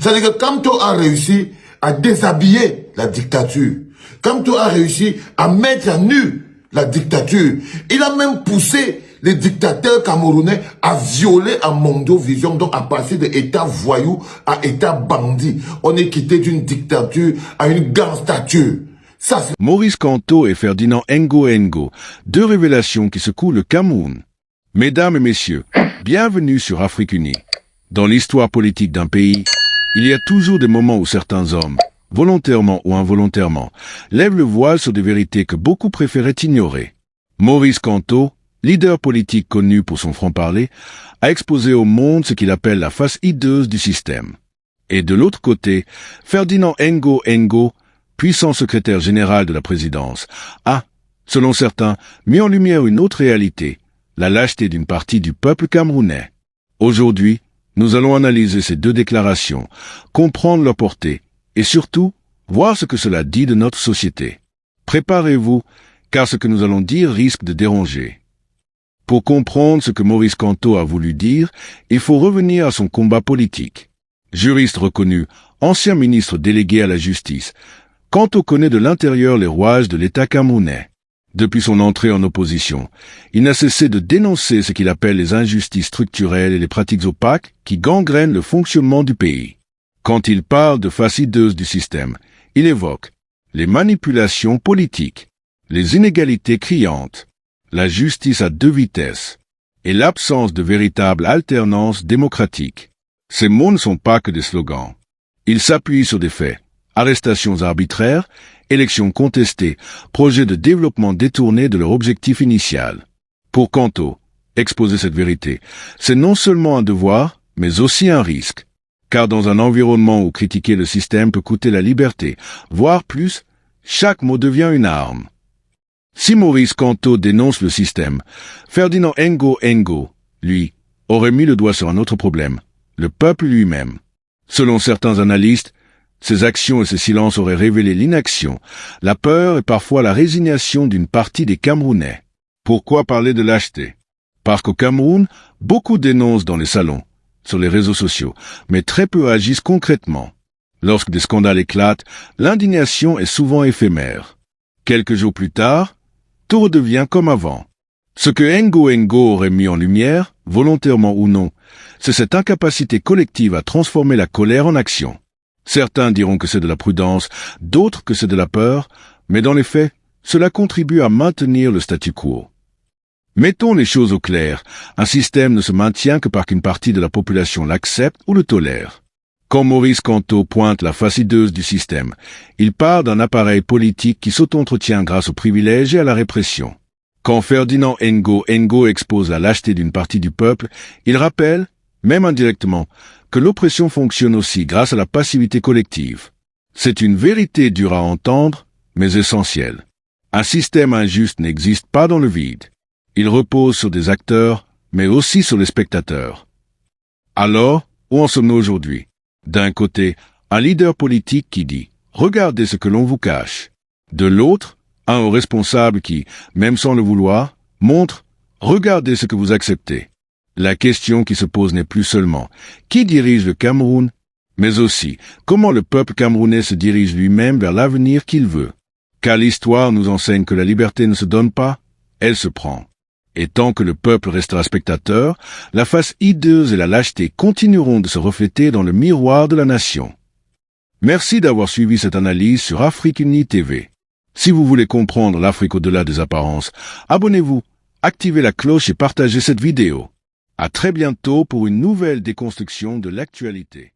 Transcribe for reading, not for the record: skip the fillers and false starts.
C'est-à-dire que Kamto a réussi à déshabiller la dictature. Kamto a réussi à mettre à nu la dictature. Il a même poussé les dictateurs camerounais à violer en Mondovision, donc à passer de État voyou à État bandit. On est quitté d'une dictature à une gangstature. Maurice Kamto et Ferdinand Ngo Ngo, deux révélations qui secouent le Cameroun. Mesdames et messieurs, bienvenue sur Afrique Unie. Dans l'histoire politique d'un pays, il y a toujours des moments où certains hommes, volontairement ou involontairement, lèvent le voile sur des vérités que beaucoup préféraient ignorer. Maurice Kamto, leader politique connu pour son franc-parler, a exposé au monde ce qu'il appelle la face hideuse du système. Et de l'autre côté, Ferdinand Ngo Ngo, puissant secrétaire général de la présidence, a, selon certains, mis en lumière une autre réalité, la lâcheté d'une partie du peuple camerounais. Aujourd'hui, nous allons analyser ces deux déclarations, comprendre leur portée, et surtout, voir ce que cela dit de notre société. Préparez-vous, car ce que nous allons dire risque de déranger. Pour comprendre ce que Maurice Kamto a voulu dire, il faut revenir à son combat politique. Juriste reconnu, ancien ministre délégué à la justice, Kamto connaît de l'intérieur les rouages de l'État camerounais. Depuis son entrée en opposition, il n'a cessé de dénoncer ce qu'il appelle les injustices structurelles et les pratiques opaques qui gangrènent le fonctionnement du pays. Quand il parle de face hideuse du système, il évoque les manipulations politiques, les inégalités criantes, la justice à deux vitesses et l'absence de véritable alternance démocratique. Ces mots ne sont pas que des slogans. Ils s'appuient sur des faits. Arrestations arbitraires, élections contestées, projets de développement détournés de leur objectif initial. Pour Kamto, exposer cette vérité, c'est non seulement un devoir, mais aussi un risque. Car dans un environnement où critiquer le système peut coûter la liberté, voire plus, chaque mot devient une arme. Si Maurice Kamto dénonce le système, Ferdinand Ngo Ngo, lui, aurait mis le doigt sur un autre problème, le peuple lui-même. Selon certains analystes, ces actions et ces silences auraient révélé l'inaction, la peur et parfois la résignation d'une partie des Camerounais. Pourquoi parler de lâcheté? Parce qu'au Cameroun, beaucoup dénoncent dans les salons, sur les réseaux sociaux, mais très peu agissent concrètement. Lorsque des scandales éclatent, l'indignation est souvent éphémère. Quelques jours plus tard, tout redevient comme avant. Ce que Ngo Ngo aurait mis en lumière, volontairement ou non, c'est cette incapacité collective à transformer la colère en action. Certains diront que c'est de la prudence, d'autres que c'est de la peur, mais dans les faits, cela contribue à maintenir le statu quo. Mettons les choses au clair, un système ne se maintient que parce qu'une partie de la population l'accepte ou le tolère. Quand Maurice Kamto pointe la face hideuse du système, il parle d'un appareil politique qui s'auto-entretient grâce aux privilèges et à la répression. Quand Ferdinand Ngo Ngo expose la lâcheté d'une partie du peuple, il rappelle, même indirectement, que l'oppression fonctionne aussi grâce à la passivité collective. C'est une vérité dure à entendre, mais essentielle. Un système injuste n'existe pas dans le vide. Il repose sur des acteurs, mais aussi sur les spectateurs. Alors, où en sommes-nous aujourd'hui? D'un côté, un leader politique qui dit « Regardez ce que l'on vous cache ». De l'autre, un haut responsable qui, même sans le vouloir, montre « Regardez ce que vous acceptez ». La question qui se pose n'est plus seulement qui dirige le Cameroun, mais aussi comment le peuple camerounais se dirige lui-même vers l'avenir qu'il veut. Car l'histoire nous enseigne que la liberté ne se donne pas, elle se prend. Et tant que le peuple restera spectateur, la face hideuse et la lâcheté continueront de se refléter dans le miroir de la nation. Merci d'avoir suivi cette analyse sur Afrique Unie TV. Si vous voulez comprendre l'Afrique au-delà des apparences, abonnez-vous, activez la cloche et partagez cette vidéo. À très bientôt pour une nouvelle déconstruction de l'actualité.